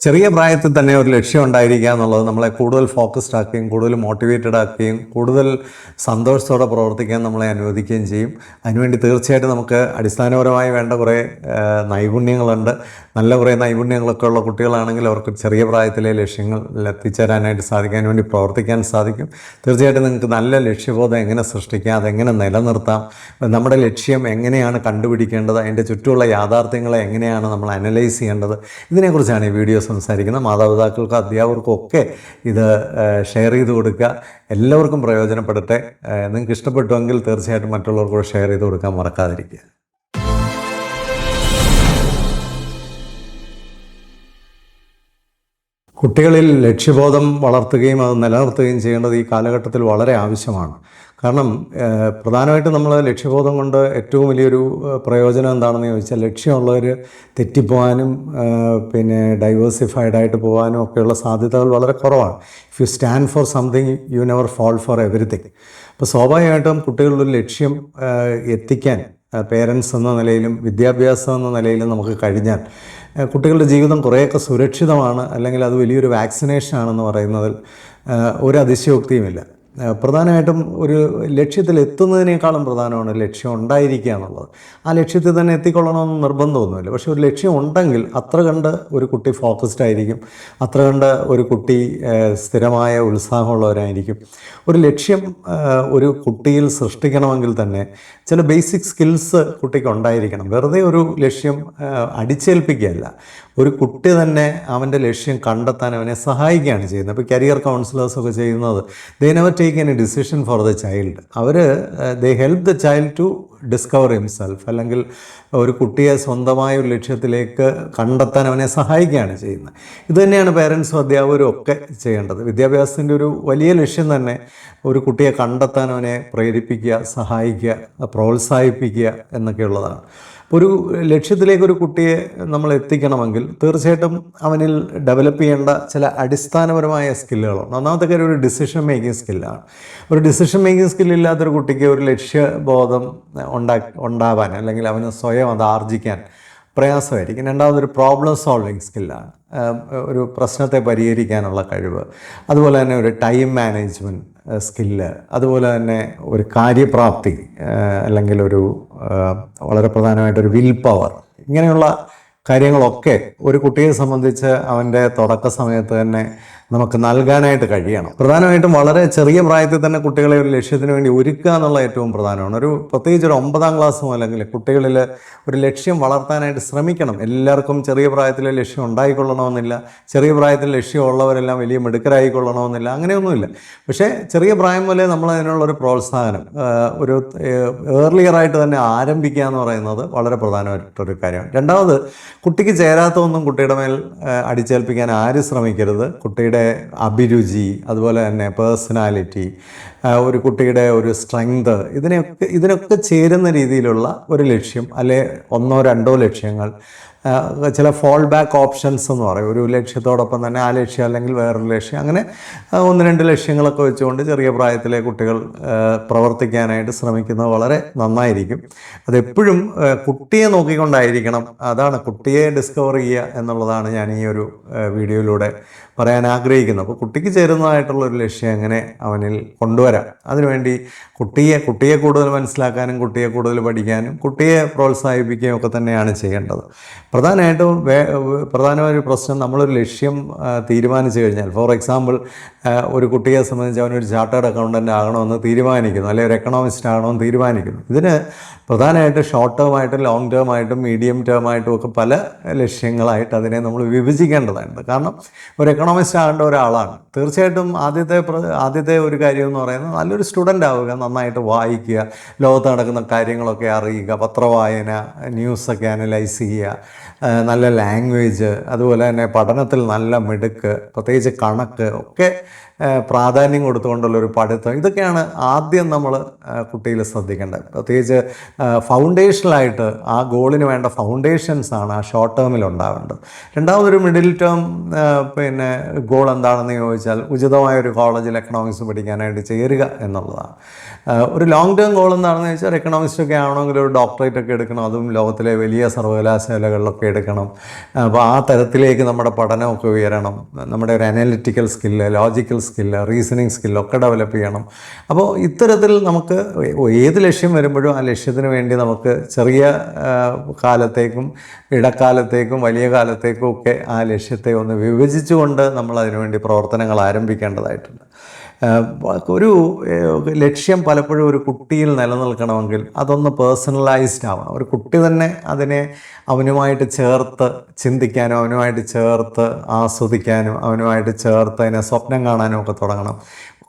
ചെറിയ പ്രായത്തിൽ തന്നെ ഒരു ലക്ഷ്യം ഉണ്ടായിരിക്കുക എന്നുള്ളത് നമ്മളെ കൂടുതൽ ഫോക്കസ്ഡ് ആക്കുകയും കൂടുതൽ മോട്ടിവേറ്റഡ് ആക്കുകയും കൂടുതൽ സന്തോഷത്തോടെ പ്രവർത്തിക്കാൻ നമ്മളെ അനുവദിക്കുകയും ചെയ്യും. അതിനുവേണ്ടി തീർച്ചയായിട്ടും നമുക്ക് അടിസ്ഥാനപരമായി വേണ്ട കുറേ നൈപുണ്യങ്ങളുണ്ട്. നല്ല കുറേ നൈപുണ്യങ്ങളൊക്കെ ഉള്ള കുട്ടികളാണെങ്കിൽ അവർക്ക് ചെറിയ പ്രായത്തിലെ ലക്ഷ്യങ്ങളിൽ എത്തിച്ചേരാനായിട്ട് സാധിക്കും, അതിനുവേണ്ടി പ്രവർത്തിക്കാൻ സാധിക്കും. തീർച്ചയായിട്ടും നിങ്ങൾക്ക് നല്ല ലക്ഷ്യബോധം എങ്ങനെ സൃഷ്ടിക്കാം, അതെങ്ങനെ നിലനിർത്താം, നമ്മുടെ ലക്ഷ്യം എങ്ങനെയാണ് കണ്ടുപിടിക്കേണ്ടത്, അതിൻ്റെ ചുറ്റുമുള്ള യാഥാർത്ഥ്യങ്ങളെ എങ്ങനെയാണ് നമ്മൾ അനലൈസ് ചെയ്യേണ്ടത്, ഇതിനെക്കുറിച്ചാണ് ഈ വീഡിയോ സംസാരിക്കുന്നത്. മാതാപിതാക്കൾക്കും അധ്യാപകർക്കും ഒക്കെ ഇത് ഷെയർ ചെയ്ത് കൊടുക്കുക. എല്ലാവർക്കും പ്രയോജനപ്പെടട്ടെ. നിങ്ങൾക്ക് ഇഷ്ടപ്പെട്ടുവെങ്കിൽ തീർച്ചയായിട്ടും മറ്റുള്ളവർക്ക് ഷെയർ ചെയ്ത് കൊടുക്കാൻ മറക്കാതിരിക്കുക. കുട്ടികളിൽ ലക്ഷ്യബോധം വളർത്തുകയും അത് നിലനിർത്തുകയും ചെയ്യേണ്ടത് ഈ കാലഘട്ടത്തിൽ വളരെ ആവശ്യമാണ്. കാരണം പ്രധാനമായിട്ടും നമ്മൾ ലക്ഷ്യബോധം കൊണ്ട് ഏറ്റവും വലിയൊരു പ്രയോജനം എന്താണെന്ന് ചോദിച്ചാൽ, ലക്ഷ്യമുള്ളവർ തെറ്റിപ്പോകാനും ഡൈവേഴ്സിഫൈഡ് ആയിട്ട് പോകാനും ഒക്കെയുള്ള സാധ്യതകൾ വളരെ കുറവാണ്. If you stand for something you never fall for everything. അപ്പോൾ സ്വാഭാവികമായിട്ടും കുട്ടികളുടെ ലക്ഷ്യം എത്തിക്കാൻ പേരൻസ് എന്ന നിലയിലും വിദ്യാഭ്യാസം എന്ന നിലയിലും നമുക്ക് കഴിഞ്ഞാൽ കുട്ടികളുടെ ജീവിതം കുറേയൊക്കെ സുരക്ഷിതമാണ്, അല്ലെങ്കിൽ അത് വലിയൊരു വാക്സിനേഷനാണെന്ന് പറയുന്നതിൽ ഒരു അതിശയോക്തിയുമില്ല. പ്രധാനമായിട്ടും ഒരു ലക്ഷ്യത്തിൽ എത്തുന്നതിനേക്കാളും പ്രധാനമാണ് ലക്ഷ്യം ഉണ്ടായിരിക്കുക എന്നുള്ളത്. ആ ലക്ഷ്യത്തിൽ തന്നെ എത്തിക്കൊള്ളണമെന്ന് നിർബന്ധമൊന്നുമില്ല. പക്ഷെ ഒരു ലക്ഷ്യം ഉണ്ടെങ്കിൽ അത്ര കണ്ട് ഒരു കുട്ടി ഫോക്കസ്ഡ് ആയിരിക്കും, അത്ര കണ്ട് ഒരു കുട്ടി സ്ഥിരമായ ഉത്സാഹമുള്ളവരായിരിക്കും. ഒരു ലക്ഷ്യം ഒരു കുട്ടിയിൽ സൃഷ്ടിക്കണമെങ്കിൽ തന്നെ ചില ബേസിക് സ്കിൽസ് കുട്ടിക്ക് ഉണ്ടായിരിക്കണം. വെറുതെ ഒരു ലക്ഷ്യം അടിച്ചേൽപ്പിക്കുകയല്ല, ഒരു കുട്ടി തന്നെ അവൻ്റെ ലക്ഷ്യം കണ്ടെത്താൻ അവനെ സഹായിക്കുകയാണ് ചെയ്യുന്നത്. ഇപ്പോൾ കരിയർ കൗൺസിലേഴ്സൊക്കെ ചെയ്യുന്നത് they never take any decision for the child. അവർ they help the child to discover himself, അല്ലെങ്കിൽ ഒരു കുട്ടിയെ സ്വന്തമായ ഒരു ലക്ഷ്യത്തിലേക്ക് കണ്ടെത്താൻ അവനെ സഹായിക്കുകയാണ് ചെയ്യുന്നത്. ഇതുതന്നെയാണ് പേരൻസും അധ്യാപകരും ഒക്കെ ചെയ്യേണ്ടത്. വിദ്യാഭ്യാസത്തിൻ്റെ ഒരു വലിയ ലക്ഷ്യം തന്നെ ഒരു കുട്ടിയെ കണ്ടെത്താൻ അവനെ പ്രേരിപ്പിക്കുക, സഹായിക്കുക, പ്രോത്സാഹിപ്പിക്കുക എന്നൊക്കെയുള്ളതാണ്. ഒരു ലക്ഷ്യത്തിലേക്ക് ഒരു കുട്ടിയെ നമ്മൾ എത്തിക്കണമെങ്കിൽ തീർച്ചയായിട്ടും അവനിൽ ഡെവലപ്പ് ചെയ്യേണ്ട ചില അടിസ്ഥാനപരമായ സ്കില്ലുകളുണ്ട്. ഒന്നാമത്തെ കാര്യം ഒരു ഡിസിഷൻ മേക്കിംഗ് സ്കില്ലാണ്. ഒരു ഡിസിഷൻ മേക്കിംഗ് സ്കില്ലില്ലാത്തൊരു കുട്ടിക്ക് ഒരു ലക്ഷ്യബോധം ഉണ്ടാവാൻ, അല്ലെങ്കിൽ അവന് സ്വയം അത് ആർജിക്കാൻ പ്രയാസമായിരിക്കും. രണ്ടാമതൊരു പ്രോബ്ലം സോൾവിങ് സ്കില്ലാണ്, ഒരു പ്രശ്നത്തെ പരിഹരിക്കാനുള്ള കഴിവ്. അതുപോലെ തന്നെ ഒരു ടൈം മാനേജ്മെൻറ്റ് സ്കില്ല്, അതുപോലെ തന്നെ ഒരു കാര്യപ്രാപ്തി, അല്ലെങ്കിൽ ഒരു വളരെ പ്രധാനമായിട്ടൊരു വിൽ പവർ. ഇങ്ങനെയുള്ള കാര്യങ്ങളൊക്കെ ഒരു കുട്ടിയെ സംബന്ധിച്ച് അവൻ്റെ തുടക്ക സമയത്ത് തന്നെ നമുക്ക് നൽകാനായിട്ട് കഴിയണം. പ്രധാനമായിട്ടും വളരെ ചെറിയ പ്രായത്തിൽ തന്നെ കുട്ടികളെ ഒരു ലക്ഷ്യത്തിന് വേണ്ടി ഒരുക്കുക എന്നുള്ള ഏറ്റവും പ്രധാനമാണ്. പ്രത്യേകിച്ച് ഒരു 9ാം ക്ലാസ് മുതലെങ്കിൽ കുട്ടികളിൽ ഒരു ലക്ഷ്യം വളർത്താനായിട്ട് ശ്രമിക്കണം. എല്ലാവർക്കും ചെറിയ പ്രായത്തിലെ ലക്ഷ്യം ഉണ്ടായിക്കൊള്ളണമെന്നില്ല, ചെറിയ പ്രായത്തിൽ ലക്ഷ്യമുള്ളവരെല്ലാം വലിയ മിടുക്കരായിക്കൊള്ളണമെന്നില്ല, അങ്ങനെയൊന്നുമില്ല. പക്ഷേ ചെറിയ പ്രായം മുതലേ നമ്മൾ അതിനുള്ളൊരു പ്രോത്സാഹനം, ഒരു ഏർലിയറായിട്ട് തന്നെ ആരംഭിക്കുക എന്ന് പറയുന്നത് വളരെ പ്രധാനമായിട്ടൊരു കാര്യമാണ്. രണ്ടാമത്, കുട്ടിക്ക് ചേരാത്തതൊന്നും കുട്ടിയുടെ മേൽ അടിച്ചേൽപ്പിക്കാൻ ആരും ശ്രമിക്കരുത്. കുട്ടിയുടെ അഭിരുചി, അതുപോലെ തന്നെ പേഴ്സണാലിറ്റി, ഒരു കുട്ടിയുടെ ഒരു സ്ട്രെങ്ത്, ഇതിനൊക്കെ ചേരുന്ന രീതിയിലുള്ള ഒരു ലക്ഷ്യം, അല്ലെ 1-2 ലക്ഷ്യങ്ങൾ, ചില ഫോൾ ബാക്ക് ഓപ്ഷൻസ് എന്ന് പറയും. ഒരു ലക്ഷ്യത്തോടൊപ്പം തന്നെ ആ ലക്ഷ്യം അല്ലെങ്കിൽ വേറൊരു ലക്ഷ്യം, അങ്ങനെ 1-2 ലക്ഷ്യങ്ങളൊക്കെ വെച്ചുകൊണ്ട് ചെറിയ പ്രായത്തിലെ കുട്ടികൾ പ്രവർത്തിക്കാനായിട്ട് ശ്രമിക്കുന്നത് വളരെ നന്നായിരിക്കും. അതെപ്പോഴും കുട്ടിയെ നോക്കിക്കൊണ്ടായിരിക്കണം. അതാണ് കുട്ടിയെ ഡിസ്കവർ ചെയ്യുക എന്നുള്ളതാണ് ഞാൻ ഈ ഒരു വീഡിയോയിലൂടെ പറയാൻ ആഗ്രഹിക്കുന്നത്. അപ്പോൾ കുട്ടിക്ക് ചേരുന്നതായിട്ടുള്ളൊരു ലക്ഷ്യം എങ്ങനെ അവനിൽ കൊണ്ടുവരാം, അതിനുവേണ്ടി കുട്ടിയെ കൂടുതൽ മനസ്സിലാക്കാനും കുട്ടിയെ കൂടുതൽ പഠിക്കാനും കുട്ടിയെ പ്രോത്സാഹിപ്പിക്കുകയും ഒക്കെ തന്നെയാണ് ചെയ്യേണ്ടത്. പ്രധാനമായൊരു പ്രശ്നം, നമ്മളൊരു ലക്ഷ്യം തീരുമാനിച്ചു കഴിഞ്ഞാൽ, ഫോർ എക്സാമ്പിൾ ഒരു കുട്ടിയെ സംബന്ധിച്ച് അവനൊരു ചാർട്ടേഡ് അക്കൗണ്ടൻ്റ് ആകണമെന്ന് തീരുമാനിക്കുന്നു, അല്ലെങ്കിൽ ഒരു എക്കണോമിസ്റ്റ് ആകണമെന്ന് തീരുമാനിക്കുന്നു. ഇതിന് പ്രധാനമായിട്ട് ഷോർട്ട് ടേമായിട്ടും ലോങ് ടേമായിട്ടും മീഡിയം ടേമായിട്ടും ഒക്കെ പല ലക്ഷ്യങ്ങളായിട്ട് അതിനെ നമ്മൾ വിഭജിക്കേണ്ടതുണ്ട്. കാരണം ഒരു എക്കണോമിസ്റ്റ് ആകേണ്ട ഒരാളാണ്, തീർച്ചയായിട്ടും ആദ്യത്തെ ഒരു കാര്യം എന്ന് പറയുന്നത് നല്ലൊരു സ്റ്റുഡൻ്റ് ആവുക, നന്നായിട്ട് വായിക്കുക, ലോകത്ത് നടക്കുന്ന കാര്യങ്ങളൊക്കെ അറിയുക, പത്രവായന, ന്യൂസൊക്കെ അനലൈസ് ചെയ്യുക, നല്ല ലാംഗ്വേജ്, അതുപോലെ തന്നെ പഠനത്തിൽ നല്ല മിടുക്ക്, പ്രത്യേകിച്ച് കണക്ക് ഒക്കെ പ്രാധാന്യം കൊടുത്തുകൊണ്ടുള്ളൊരു പഠിത്തം, ഇതൊക്കെയാണ് ആദ്യം നമ്മൾ കുട്ടിയിൽ ശ്രദ്ധിക്കേണ്ടത്. പ്രത്യേകിച്ച് ഫൗണ്ടേഷനായിട്ട് ആ ഗോളിന് വേണ്ട ഫൗണ്ടേഷൻസാണ് ആ ഷോർട്ട് ടേമിൽ ഉണ്ടാവേണ്ടത്. രണ്ടാമതൊരു മിഡിൽ ടേം പിന്നെ ഗോൾ എന്താണെന്ന് ചോദിച്ചാൽ ഉചിതമായൊരു കോളേജിൽ എക്കണോമിക്സ് പഠിക്കാനായിട്ട് ചേരുക എന്നുള്ളതാണ്. ഒരു ലോങ് ടേം ഗോൾ എന്താണെന്ന് വെച്ചാൽ എക്കണോമിക്സൊക്കെ ആവണമെങ്കിൽ ഒരു ഡോക്ടറേറ്റ് ഒക്കെ എടുക്കണം, അതും ലോകത്തിലെ വലിയ സർവകലാശാലകളിലൊക്കെ എടുക്കണം. അപ്പോൾ ആ തരത്തിലേക്ക് നമ്മുടെ പഠനമൊക്കെ ഉയരണം, നമ്മുടെ ഒരു analytical skill, logical skill, reasoning സ്കില്ലൊക്കെ ഡെവലപ്പ് ചെയ്യണം. അപ്പോൾ ഇത്തരത്തിൽ നമുക്ക് ഏത് ലക്ഷ്യം വരുമ്പോഴും ആ ലക്ഷ്യത്തിന് വേണ്ടി നമുക്ക് ചെറിയ കാലത്തേക്കും ഇടക്കാലത്തേക്കും വലിയ കാലത്തേക്കും ഒക്കെ ആ ലക്ഷ്യത്തെ ഒന്ന് വിഭജിച്ചുകൊണ്ട് നമ്മൾ അതിനുവേണ്ടി പ്രവർത്തനങ്ങൾ ആരംഭിക്കേണ്ടതായിട്ടുണ്ട്. ഒരു ലക്ഷ്യം പലപ്പോഴും ഒരു കുട്ടിയിൽ നിലനിൽക്കണമെങ്കിൽ അതൊന്ന് പേഴ്സണലൈസ്ഡ് ആവണം. ഒരു കുട്ടി തന്നെ അതിനെ അവനുമായിട്ട് ചേർത്ത് ചിന്തിക്കാനും അവനുമായിട്ട് ചേർത്ത് ആസ്വദിക്കാനും അവനുമായിട്ട് ചേർത്ത് അതിനെ സ്വപ്നം കാണാനും ഒക്കെ തുടങ്ങണം.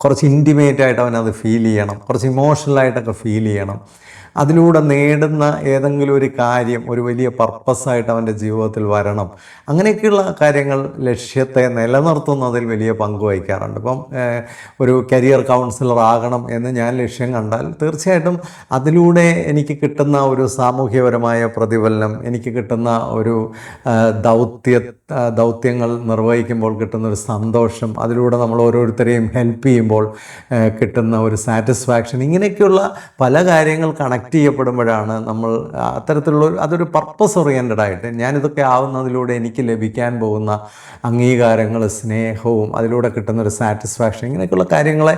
കുറച്ച് ഇൻറ്റിമേറ്റായിട്ട് അവനത് ഫീൽ ചെയ്യണം, കുറച്ച് ഇമോഷണലായിട്ടൊക്കെ ഫീൽ ചെയ്യണം. അതിലൂടെ നേടുന്ന ഏതെങ്കിലും ഒരു കാര്യം ഒരു വലിയ പർപ്പസായിട്ട് അവൻ്റെ ജീവിതത്തിൽ വരണം. അങ്ങനെയൊക്കെയുള്ള കാര്യങ്ങൾ ലക്ഷ്യത്തെ നിലനിർത്തുന്നതിൽ വലിയ പങ്ക് വഹിക്കാറുണ്ട്. ഇപ്പം ഒരു കരിയർ കൗൺസിലർ ആകണം എന്ന് ഞാൻ ലക്ഷ്യം കണ്ടാൽ തീർച്ചയായിട്ടും അതിലൂടെ എനിക്ക് കിട്ടുന്ന ഒരു സാമൂഹ്യപരമായ പ്രതിഫലനം, എനിക്ക് കിട്ടുന്ന ഒരു ദൗത്യങ്ങൾ നിർവഹിക്കുമ്പോൾ കിട്ടുന്നൊരു സന്തോഷം, അതിലൂടെ നമ്മൾ ഓരോരുത്തരെയും ഹെൽപ്പ് ചെയ്യുമ്പോൾ കിട്ടുന്ന ഒരു സാറ്റിസ്ഫാക്ഷൻ, ഇങ്ങനെയൊക്കെയുള്ള പല കാര്യങ്ങൾ കണക്ട് ചെയ്യപ്പെടുമ്പോഴാണ് നമ്മൾ അത്തരത്തിലുള്ള അതൊരു പർപ്പസ് ഓറിയൻറ്റഡ് ആയിട്ട് ഞാനിതൊക്കെ ആവുന്നതിലൂടെ എനിക്ക് ലഭിക്കാൻ പോകുന്ന അംഗീകാരങ്ങൾ, സ്നേഹവും അതിലൂടെ കിട്ടുന്നൊരു സാറ്റിസ്ഫാക്ഷൻ, ഇങ്ങനെയൊക്കെയുള്ള കാര്യങ്ങളെ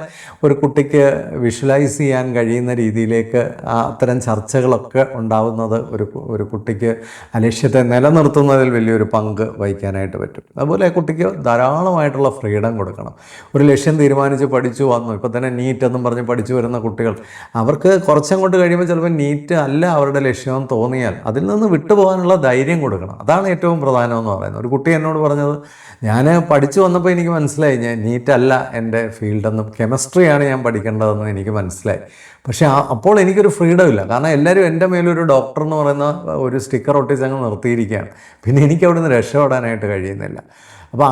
ഒരു കുട്ടിക്ക് വിഷ്വലൈസ് ചെയ്യാൻ കഴിയുന്ന രീതിയിലേക്ക് അത്തരം ചർച്ചകളൊക്കെ ഉണ്ടാവുന്നത് ഒരു കുട്ടിക്ക് ആ ലക്ഷ്യത്തെ നിലനിർത്തുന്നതിൽ വലിയൊരു പങ്ക് വഹിക്കാനായിട്ട് പറ്റും. അതുപോലെ കുട്ടിക്ക് ധാരാളമായിട്ടുള്ള ഫ്രീഡം കൊടുക്കണം. ഒരു ലക്ഷ്യം തീരുമാനിച്ച് പഠിച്ചു വന്നു, ഇപ്പോൾ തന്നെ നീറ്റ് എന്നും പറഞ്ഞ് പഠിച്ചു വരുന്ന കുട്ടികൾ, അവർക്ക് കുറച്ചങ്ങോട്ട് കഴിയുമ്പോൾ ചിലപ്പോൾ നീറ്റ് അല്ല അവരുടെ ലക്ഷ്യമെന്ന് തോന്നിയാൽ അതിൽ നിന്ന് വിട്ടുപോകാനുള്ള ധൈര്യം കൊടുക്കണം. അതാണ് ഏറ്റവും പ്രധാനമെന്ന് പറയുന്നത്. ഒരു കുട്ടി എന്നോട് പറഞ്ഞത്, ഞാൻ പഠിച്ചു വന്നപ്പോൾ എനിക്ക് മനസ്സിലായി ഞാൻ നീറ്റല്ല എൻ്റെ ഫീൽഡെന്നും കെമിസ്ട്രിയാണ് ഞാൻ പഠിക്കേണ്ടതെന്നും എനിക്ക് മനസ്സിലായി. പക്ഷേ അപ്പോൾ എനിക്കൊരു ഫ്രീഡം ഇല്ല. കാരണം എല്ലാവരും എൻ്റെ മേലൊരു ഡോക്ടർ എന്ന് പറയുന്ന ഒരു സ്റ്റിക്കർ ഒട്ടിച്ചങ്ങ് നിർത്തിയിരിക്കുകയാണ്. പിന്നെ എനിക്ക് അവിടെ നിന്ന് രക്ഷപ്പെടാനായിട്ട് കഴിയുന്നില്ല. അപ്പോൾ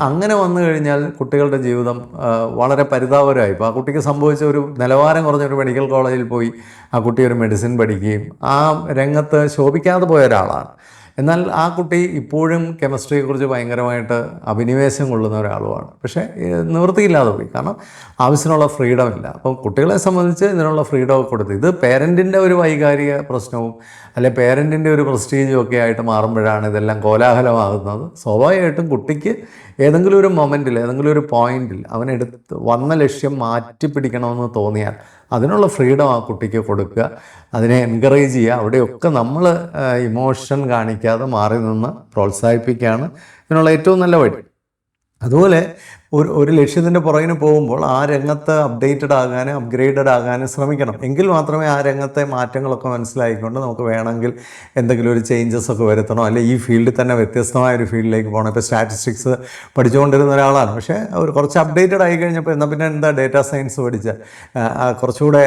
അങ്ങനെ വന്നു കഴിഞ്ഞാൽ കുട്ടികളുടെ ജീവിതം വളരെ പരിതാപകരമായി. ഇപ്പോൾ ആ കുട്ടിക്ക് സംഭവിച്ച ഒരു നിലവാരം കുറഞ്ഞൊരു മെഡിക്കൽ കോളേജിൽ പോയി ആ കുട്ടി ഒരു മെഡിസിൻ പഠിക്കുകയും ആ രംഗത്ത് ശോഭിക്കാതെ പോയ ഒരാളാണ്. എന്നാൽ ആ കുട്ടി ഇപ്പോഴും കെമിസ്ട്രിയെക്കുറിച്ച് ഭയങ്കരമായിട്ട് അഭിനിവേശം കൊള്ളുന്ന ഒരാളുമാണ്. പക്ഷേ നിവൃത്തിയില്ലാതെ പോയി, കാരണം ആവശ്യത്തിനുള്ള ഫ്രീഡം ഇല്ല. അപ്പം കുട്ടികളെ സംബന്ധിച്ച് ഇതിനുള്ള ഫ്രീഡമൊക്കെ കൊടുത്ത് ഇത് പേരൻറ്റിൻ്റെ ഒരു വൈകാരിക പ്രശ്നവും അല്ലെങ്കിൽ പേരൻറ്റിൻ്റെ ഒരു പ്രസ്റ്റീജും ഒക്കെ ആയിട്ട് മാറുമ്പോഴാണ് ഇതെല്ലാം കോലാഹലമാകുന്നത്. സ്വാഭാവികമായിട്ടും കുട്ടിക്ക് ഏതെങ്കിലും ഒരു മൊമെൻറ്റിൽ ഏതെങ്കിലും ഒരു പോയിന്റിൽ അവനെടുത്ത് വന്ന ലക്ഷ്യം മാറ്റിപ്പിടിക്കണമെന്ന് തോന്നിയാൽ അതിനുള്ള ഫ്രീഡം ആ കുട്ടിക്ക് കൊടുക്കുക, അതിനെ എൻകറേജ് ചെയ്യുക. അവിടെയൊക്കെ നമ്മൾ ഇമോഷൻ കാണിക്കാതെ മാറി നിന്ന് പ്രോത്സാഹിപ്പിക്കുകയാണ് ഇതിനുള്ള ഏറ്റവും നല്ല വഴി. അതുപോലെ ഒരു ലക്ഷ്യത്തിൻ്റെ പുറകിന് പോകുമ്പോൾ ആ രംഗത്ത് അപ്ഡേറ്റഡ് ആകാനും അപ്ഗ്രേഡഡ് ആകാനും ശ്രമിക്കണം. എങ്കിൽ മാത്രമേ ആ രംഗത്തെ മാറ്റങ്ങളൊക്കെ മനസ്സിലായിക്കൊണ്ട് നമുക്ക് വേണമെങ്കിൽ എന്തെങ്കിലും ഒരു ചേഞ്ചസ് ഒക്കെ വരുത്തണോ, അല്ലെങ്കിൽ ഈ ഫീൽഡിൽ തന്നെ വ്യത്യസ്തമായൊരു ഫീൽഡിലേക്ക് പോകണം. ഇപ്പോൾ സ്റ്റാറ്റിസ്റ്റിക്സ് പഠിച്ചുകൊണ്ടിരുന്ന ഒരാളാണ്, പക്ഷേ കുറച്ച് അപ്ഡേറ്റഡ് ആയി കഴിഞ്ഞപ്പോൾ എന്നാൽ പിന്നെ എന്താ ഡേറ്റാ സയൻസ് പഠിച്ച കുറച്ചുകൂടെ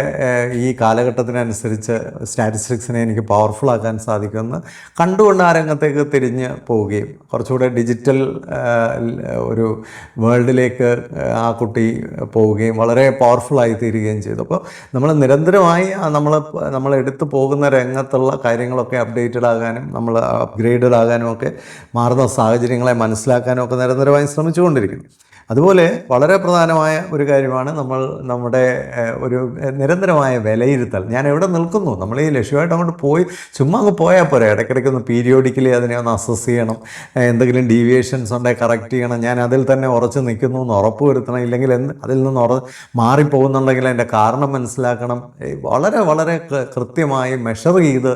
ഈ കാലഘട്ടത്തിനനുസരിച്ച് സ്റ്റാറ്റിസ്റ്റിക്സിനെ എനിക്ക് പവർഫുൾ ആക്കാൻ സാധിക്കുമെന്ന് കണ്ടുകൊണ്ട് ആ രംഗത്തേക്ക് തിരിഞ്ഞ് പോവുകയും കുറച്ചുകൂടെ ഡിജിറ്റൽ ഒരു വേൾഡിലേക്ക് ആ കുട്ടി പോവുകയും വളരെ പവർഫുള്ളായി തീരുകയും ചെയ്തു. അപ്പോൾ നമ്മൾ നിരന്തരമായി നമ്മൾ എടുത്തു പോകുന്ന രംഗത്തുള്ള കാര്യങ്ങളൊക്കെ അപ്ഡേറ്റഡ് ആകാനും നമ്മൾ അപ്ഗ്രേഡഡ് ആകാനും ഒക്കെ മാറുന്ന സാഹചര്യങ്ങളെ മനസ്സിലാക്കാനും ഒക്കെ നിരന്തരമായി ശ്രമിച്ചുകൊണ്ടിരിക്കുന്നു. അതുപോലെ വളരെ പ്രധാനമായ ഒരു കാര്യമാണ് നമ്മുടെ ഒരു നിരന്തരമായ വിലയിരുത്തൽ. ഞാൻ എവിടെ നിൽക്കുന്നു, നമ്മൾ ഈ ലക്ഷ്യമായിട്ട് അങ്ങോട്ട് ചുമ്മാ അങ്ങ് പോയാൽ പോരെ. ഇടയ്ക്കിടയ്ക്ക് ഒന്ന് പീരിയോഡിക്കലി അതിനെ ഒന്ന് അസസ് ചെയ്യണം. എന്തെങ്കിലും ഡീവിയേഷൻസ് ഉണ്ടെങ്കിൽ കറക്റ്റ് ചെയ്യണം. ഞാൻ അതിൽ തന്നെ ഉറച്ചു നിൽക്കുന്നു എന്ന് ഉറപ്പ് വരുത്തണം. ഇല്ലെങ്കിൽ അതിൽ നിന്ന് മാറിപ്പോകുന്നുണ്ടെങ്കിൽ അതിൻ്റെ കാരണം മനസ്സിലാക്കണം. വളരെ വളരെ കൃത്യമായി മെഷർ ചെയ്ത്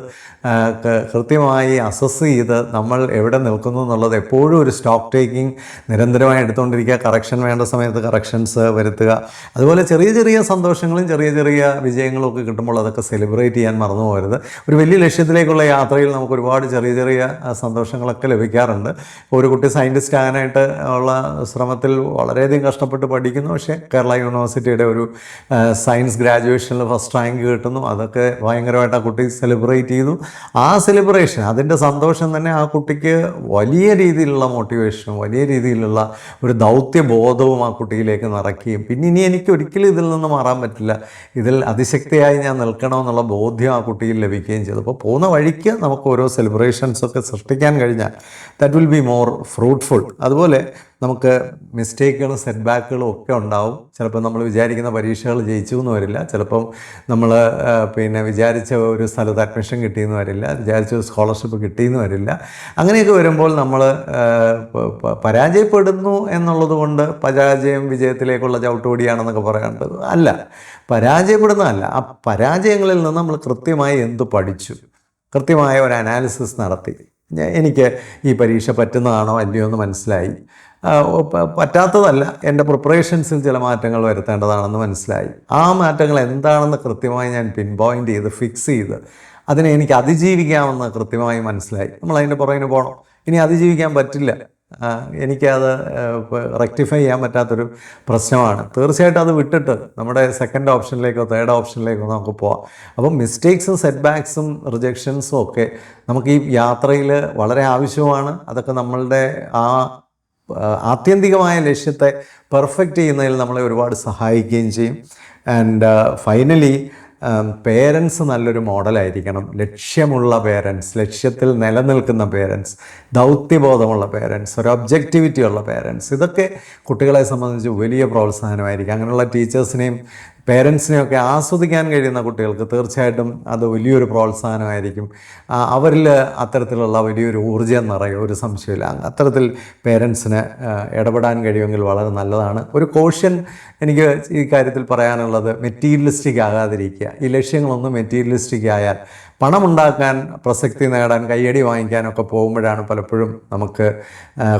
കൃത്യമായി അസസ് ചെയ്ത് നമ്മൾ എവിടെ നിൽക്കുന്നു എന്നുള്ളത് എപ്പോഴും ഒരു സ്റ്റോക്ക് ടേക്കിംഗ് നിരന്തരമായി എടുത്തുകൊണ്ടിരിക്കുക. കറക്ഷൻ വേണ്ട സമയത്ത് കറക്ഷൻസ് വരുത്തുക. അതുപോലെ ചെറിയ ചെറിയ സന്തോഷങ്ങളും ചെറിയ ചെറിയ വിജയങ്ങളും ഒക്കെ കിട്ടുമ്പോൾ അതൊക്കെ സെലിബ്രേറ്റ് ചെയ്യാൻ മറന്നു പോകരുത്. ഒരു വലിയ ലക്ഷ്യത്തിലേക്കുള്ള യാത്രയിൽ നമുക്ക് ഒരുപാട് ചെറിയ ചെറിയ സന്തോഷങ്ങളൊക്കെ ലഭിക്കാറുണ്ട്. ഒരു കുട്ടി സയൻറ്റിസ്റ്റ് ആകാനായിട്ട് ഉള്ള ശ്രമത്തിൽ വളരെയധികം കഷ്ടപ്പെട്ട് പഠിക്കുന്നു, പക്ഷേ കേരള യൂണിവേഴ്സിറ്റിയുടെ ഒരു സയൻസ് ഗ്രാജുവേഷനിൽ ഫസ്റ്റ് റാങ്ക് കിട്ടുന്നു. അതൊക്കെ ഭയങ്കരമായിട്ട് ആ കുട്ടി സെലിബ്രേറ്റ് ചെയ്തു. ആ സെലിബ്രേഷൻ, അതിൻ്റെ സന്തോഷം തന്നെ ആ കുട്ടിക്ക് വലിയ രീതിയിലുള്ള മോട്ടിവേഷനും വലിയ രീതിയിലുള്ള ഒരു ദൗത്യ ലക്ഷ്യബോധവും ആ കുട്ടിയിലേക്ക് നിറയ്ക്കുകയും പിന്നെ ഇനി എനിക്ക് ഒരിക്കലും ഇതിൽ നിന്ന് മാറാൻ പറ്റില്ല, ഇതിൽ അതിശക്തിയായി ഞാൻ നിൽക്കണമെന്നുള്ള ബോധ്യം ആ കുട്ടിയിൽ ലഭിക്കുകയും ചെയ്തു. അപ്പോൾ പോകുന്ന വഴിക്ക് നമുക്ക് ഓരോ സെലിബ്രേഷൻസൊക്കെ സൃഷ്ടിക്കാൻ കഴിഞ്ഞാൽ that will be more fruitful. അതുപോലെ നമുക്ക് മിസ്റ്റേക്കുകളും സെറ്റ് ബാക്കുകളും ഒക്കെ ഉണ്ടാവും. ചിലപ്പോൾ നമ്മൾ വിചാരിക്കുന്ന പരീക്ഷകൾ ജയിച്ചു എന്ന് വരില്ല, ചിലപ്പം നമ്മൾ പിന്നെ വിചാരിച്ച ഒരു സ്ഥലത്ത് അഡ്മിഷൻ കിട്ടിയെന്ന് വരില്ല, വിചാരിച്ച ഒരു സ്കോളർഷിപ്പ് കിട്ടിയെന്ന് വരില്ല. അങ്ങനെയൊക്കെ വരുമ്പോൾ നമ്മൾ പരാജയപ്പെടുന്നു എന്നുള്ളത് കൊണ്ട് പരാജയം വിജയത്തിലേക്കുള്ള ചവിട്ടുപടിയാണെന്നൊക്കെ പറയാറുണ്ട്. അല്ല, പരാജയപ്പെടുന്നതല്ല, ആ പരാജയങ്ങളിൽ നിന്ന് നമ്മൾ കൃത്യമായി എന്ത് പഠിച്ചു, കൃത്യമായ ഒരു അനാലിസിസ് നടത്തി. എനിക്ക് ഈ പരീക്ഷ പറ്റുന്നതാണോ അല്ലയോ എന്ന് മനസ്സിലായി, പറ്റാത്തതല്ല, എൻ്റെ പ്രിപ്പറേഷൻസിൽ ചില മാറ്റങ്ങൾ വരുത്തേണ്ടതാണെന്ന് മനസ്സിലായി. ആ മാറ്റങ്ങൾ എന്താണെന്ന് കൃത്യമായി ഞാൻ പിൻ പോയിൻ്റ് ചെയ്ത് ഫിക്സ് ചെയ്ത് അതിനെ എനിക്ക് അതിജീവിക്കാമെന്ന് കൃത്യമായി മനസ്സിലായി. നമ്മൾ അതിൻ്റെ പുറകിന് പോകണം. ഇനി അതിജീവിക്കാൻ പറ്റില്ല, എനിക്കത് റെക്ടിഫൈ ചെയ്യാൻ പറ്റാത്തൊരു പ്രശ്നമാണ്, തീർച്ചയായിട്ടും അത് വിട്ടിട്ട് നമ്മുടെ സെക്കൻഡ് ഓപ്ഷനിലേക്കോ തേർഡ് ഓപ്ഷനിലേക്കോ നമുക്ക് പോവാം. അപ്പം മിസ്റ്റേക്സും സെറ്റ് ബാക്സും റിജക്ഷൻസും ഒക്കെ നമുക്ക് ഈ യാത്രയിൽ വളരെ ആവശ്യമാണ്. അതൊക്കെ നമ്മളുടെ ആത്യന്തികമായ ലക്ഷ്യത്തെ പെർഫെക്റ്റ് ചെയ്യുന്നതിൽ നമ്മളെ ഒരുപാട് സഹായിക്കുകയും ചെയ്യും. ആൻഡ് ഫൈനലി പേരൻസ് നല്ലൊരു മോഡലായിരിക്കണം. ലക്ഷ്യമുള്ള പേരൻസ്, ലക്ഷ്യത്തിൽ നിലനിൽക്കുന്ന പേരൻസ്, ദൗത്യബോധമുള്ള പേരൻസ്, ഒരു ഒബ്ജക്റ്റിവിറ്റി ഉള്ള പേരൻസ്, ഇതൊക്കെ കുട്ടികളെ സംബന്ധിച്ച് വലിയ പ്രോത്സാഹനമായിരിക്കും. അങ്ങനെയുള്ള ടീച്ചേഴ്സിനെയും പേരൻസിനെയൊക്കെ ആസ്വദിക്കാൻ കഴിയുന്ന കുട്ടികൾക്ക് തീർച്ചയായിട്ടും അത് വലിയൊരു പ്രോത്സാഹനമായിരിക്കും. അവരിൽ അത്തരത്തിലുള്ള വലിയൊരു ഊർജ്ജം നിറയും, ഒരു സംശയമില്ല. അത്തരത്തിൽ പേരൻസിന് ഇടപെടാൻ കഴിയുമെങ്കിൽ വളരെ നല്ലതാണ്. ഒരു കോഷ്യൻ എനിക്ക് ഈ കാര്യത്തിൽ പറയാനുള്ളത്, മെറ്റീരിയലിസ്റ്റിക് ആകാതിരിക്കുക. ഈ ലക്ഷ്യങ്ങളൊന്നും മെറ്റീരിയലിസ്റ്റിക് ആയാൽ പണമുണ്ടാക്കാൻ, പ്രസക്തി നേടാൻ, കയ്യടി വാങ്ങിക്കാനൊക്കെ പോകുമ്പോഴാണ് പലപ്പോഴും നമുക്ക്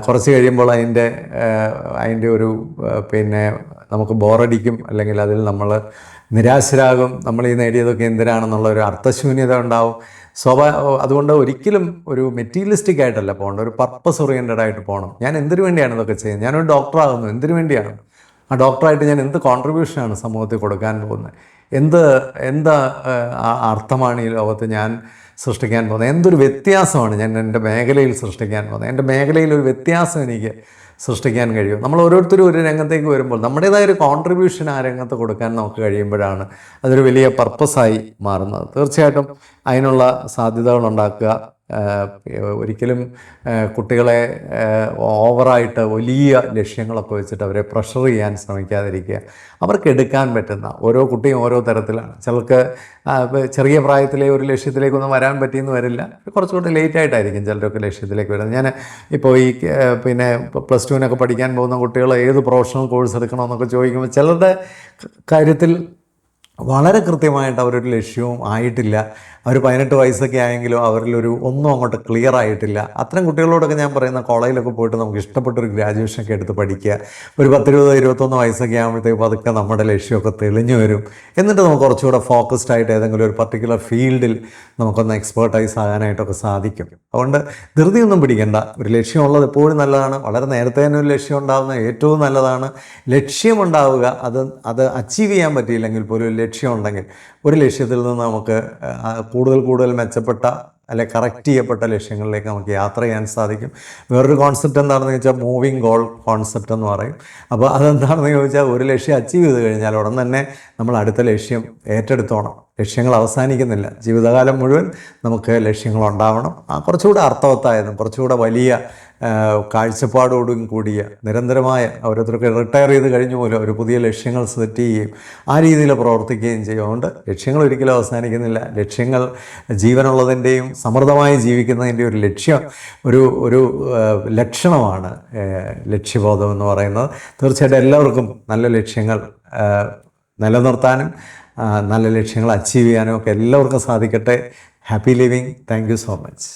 കുറച്ച് കഴിയുമ്പോൾ അതിൻ്റെ ഒരു പിന്നെ നമുക്ക് ബോറടിക്കും, അല്ലെങ്കിൽ അതിൽ നമ്മൾ നിരാശരാകും. നമ്മൾ ഈ നേടിയതൊക്കെ എന്തിനാണെന്നുള്ള ഒരു അർത്ഥശൂന്യത ഉണ്ടാവും. അതുകൊണ്ട് ഒരിക്കലും ഒരു മെറ്റീരിയലിസ്റ്റിക് ആയിട്ടല്ല പോകേണ്ടത്, ഒരു പർപ്പസ് ഓറിയൻറ്റഡ് ആയിട്ട് പോകണം. ഞാൻ എന്തിനു വേണ്ടിയാണ് ഇതൊക്കെ ചെയ്യുന്നത്? ഞാനൊരു ഡോക്ടറാകുന്നു, എന്തിനു വേണ്ടിയാണ്? ആ ഡോക്ടറായിട്ട് ഞാൻ എന്ത് കോൺട്രിബ്യൂഷനാണ് സമൂഹത്തിൽ കൊടുക്കാൻ പോകുന്നത്? എന്ത് അർത്ഥമാണ് ഈ ലോകത്ത് ഞാൻ സൃഷ്ടിക്കാൻ പോകുന്നത്? എന്തൊരു വ്യത്യാസമാണ് ഞാൻ എൻ്റെ മേഖലയിൽ സൃഷ്ടിക്കാൻ പോകുന്നത്? എൻ്റെ മേഖലയിൽ ഒരു വ്യത്യാസം എനിക്ക് സൃഷ്ടിക്കാൻ കഴിയും. നമ്മൾ ഓരോരുത്തരും ഒരു രംഗത്തേക്ക് വരുമ്പോൾ നമ്മുടേതായ ഒരു കോൺട്രിബ്യൂഷൻ ആ രംഗത്ത് കൊടുക്കാൻ നമുക്ക് കഴിയുമ്പോഴാണ് അതൊരു വലിയ പർപ്പസായി മാറുന്നത്. തീർച്ചയായിട്ടും അതിനുള്ള സാധ്യതകൾ ഉണ്ടാക്കുക. ഒരിക്കലും കുട്ടികളെ ഓവറായിട്ട് വലിയ ലക്ഷ്യങ്ങളൊക്കെ വെച്ചിട്ട് അവരെ പ്രഷർ ചെയ്യാൻ ശ്രമിക്കാതിരിക്കുക. അവർക്ക് എടുക്കാൻ പറ്റുന്ന, ഓരോ കുട്ടിയും ഓരോ തരത്തിലാണ്. ചിലർക്ക് ചെറിയ പ്രായത്തിലെ ഒരു ലക്ഷ്യത്തിലേക്കൊന്നും വരാൻ പറ്റിയെന്ന് വരില്ല, കുറച്ചുകൂടി ലേറ്റായിട്ടായിരിക്കും ചിലരൊക്കെ ലക്ഷ്യത്തിലേക്ക് വരുന്നത്. ഞാൻ ഇപ്പോൾ ഈ പിന്നെ +2 പഠിക്കാൻ പോകുന്ന കുട്ടികൾ ഏത് പ്രൊഫഷണൽ കോഴ്സ് എടുക്കണമെന്നൊക്കെ ചോദിക്കുമ്പോൾ ചിലരുടെ കാര്യത്തിൽ വളരെ കൃത്യമായിട്ട് അവരൊരു ലക്ഷ്യവും ആയിട്ടില്ല. അവർ 18 വയസ്സൊക്കെ ആയെങ്കിലും അവരിലൊരു ഒന്നും അങ്ങോട്ട് ക്ലിയർ ആയിട്ടില്ല. അത്തരം കുട്ടികളോടൊക്കെ ഞാൻ പറയുന്ന, കോളേജിലൊക്കെ പോയിട്ട് നമുക്ക് ഇഷ്ടപ്പെട്ടൊരു ഗ്രാജുവേഷനൊക്കെ എടുത്ത് പഠിക്കുക. ഒരു 10, 20, 21 വയസ്സൊക്കെ ആകുമ്പോഴത്തേക്കും അതൊക്കെ നമ്മുടെ ലക്ഷ്യമൊക്കെ തെളിഞ്ഞു വരും. എന്നിട്ട് നമുക്ക് കുറച്ചുകൂടെ ഫോക്കസ്ഡ് ആയിട്ട് ഏതെങ്കിലും ഒരു പർട്ടിക്കുലർ ഫീൽഡിൽ നമുക്കൊന്ന് എക്സ്പേർട്ടൈസ് ആകാനായിട്ടൊക്കെ സാധിക്കും. അതുകൊണ്ട് ധൃതിയൊന്നും പിടിക്കേണ്ട. ഒരു ലക്ഷ്യമുള്ളത് എപ്പോഴും നല്ലതാണ്. വളരെ നേരത്തെ തന്നെ ഒരു ലക്ഷ്യം ഉണ്ടാകുന്നത് ഏറ്റവും നല്ലതാണ്. ലക്ഷ്യമുണ്ടാവുക, അത് അച്ചീവ് ചെയ്യാൻ പറ്റിയില്ലെങ്കിൽ പോലും ഒരു ലക്ഷ്യമുണ്ടെങ്കിൽ ഒരു ലക്ഷ്യത്തിൽ നിന്ന് നമുക്ക് കൂടുതൽ മെച്ചപ്പെട്ട അല്ലെ കറക്റ്റ് ചെയ്യപ്പെട്ട ലക്ഷ്യങ്ങളിലേക്ക് നമുക്ക് യാത്ര ചെയ്യാൻ സാധിക്കും. വേറൊരു കോൺസെപ്റ്റ് എന്താണെന്ന് ചോദിച്ചാൽ മൂവിങ് ഗോൾ കോൺസെപ്റ്റ് എന്ന് പറയും. അപ്പോൾ അതെന്താണെന്ന് ചോദിച്ചാൽ, ഒരു ലക്ഷ്യം അച്ചീവ് ചെയ്ത് കഴിഞ്ഞാൽ ഉടൻ തന്നെ നമ്മൾ അടുത്ത ലക്ഷ്യം ഏറ്റെടുത്തോണം. ലക്ഷ്യങ്ങൾ അവസാനിക്കുന്നില്ല. ജീവിതകാലം മുഴുവൻ നമുക്ക് ലക്ഷ്യങ്ങളുണ്ടാവണം. കുറച്ചുകൂടെ അർത്ഥവത്തായതും കുറച്ചുകൂടെ വലിയ കാഴ്ചപ്പാടോടും കൂടിയ നിരന്തരമായ, ഓരോരുത്തർക്ക് റിട്ടയർ ചെയ്ത് കഴിഞ്ഞു പോലും ഒരു പുതിയ ലക്ഷ്യങ്ങൾ സെറ്റ് ചെയ്യുകയും ആ രീതിയിൽ പ്രവർത്തിക്കുകയും ചെയ്യും. അതുകൊണ്ട് ലക്ഷ്യങ്ങൾ ഒരിക്കലും അവസാനിക്കുന്നില്ല. ലക്ഷ്യങ്ങൾ ജീവനുള്ളതിൻ്റെയും സമൃദ്ധമായി ജീവിക്കുന്നതിൻ്റെ ഒരു ഒരു ലക്ഷണമാണ് ലക്ഷ്യബോധം എന്ന് പറയുന്നത്. തീർച്ചയായിട്ടും എല്ലാവർക്കും നല്ല ലക്ഷ്യങ്ങൾ നിലനിർത്താനും നല്ല ലക്ഷ്യങ്ങൾ അച്ചീവ് ചെയ്യാനും ഒക്കെ എല്ലാവർക്കും സാധിക്കട്ടെ. Happy living. Thank you so much.